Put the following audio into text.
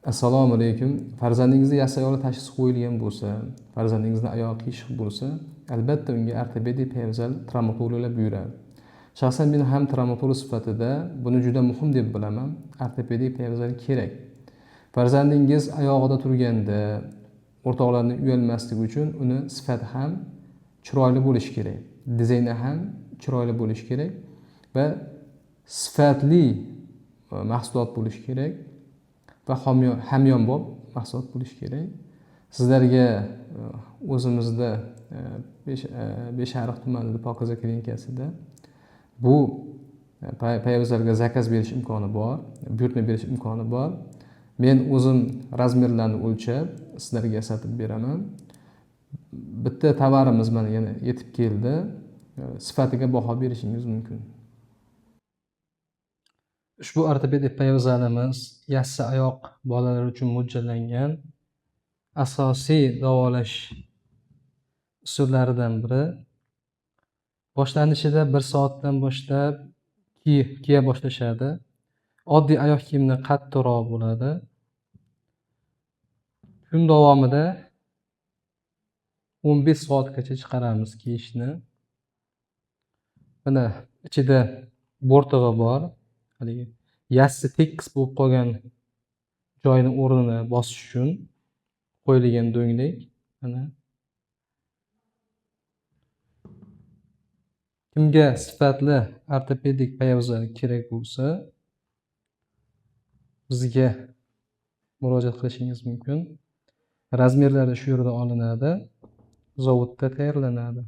Assalomu alaykum. Farzandingizga yassi tashxisi qo'yilgan bo'lsa, farzandingizni oyog'i qiyshiq bo'lsa, albatta unga ortopedik poyabzal travmatologlar buyuradi. Shaxsan men ham travmatolog sifatida buni juda muhim deb bilaman. Ortopedik poyabzal kerak. Farzandingiz oyog'ida turganda o'rtoqlardan uyalmasligi uchun uni sifati ham chiroyli bo'lishi kerak. Dizayni ham chiroyli bo'lishi kerak va sifatli mahsulot bo'lishi kerak. Va hamyonbop mahsulot bo'lishi kerak. Sizlarga o'zimizda Beshariq tumanida Pokiza klinikasida bu poyabzalga zakaz berish imkoni bor, buyurtma berish imkoni bor. Men o'zim razmerlarni o'lchab sizlarga yasatib beraman. Bitta tovarimiz mana yana yetib keldi. Sifatiga baho berishingiz mumkin. Ushbu ortopedik poyabzalimiz yassi oyoq bolalar uchun mo'ljallangan asosiy davolash usullaridan biri. Boshlanishida 1 soatdan boshlab kiya boshlashadi. Oddiy oyoq kiyimdan qattiqroq bo'ladi. Kun davomida 15 soatgacha chiqaramiz kiyishni. Mana ichida bo'rtig'i bor. Haligi yassi tekis bo'lib qolgan joyini o'rnini bosish uchun qo'yilgan do'nglik. Mana kimga sifatli ortopedik poyabzal kerak bo'lsa, bizga murojaat qilishingiz mumkin. Razmerlari shu yerda olinadi, zavodda tayyorlanadi.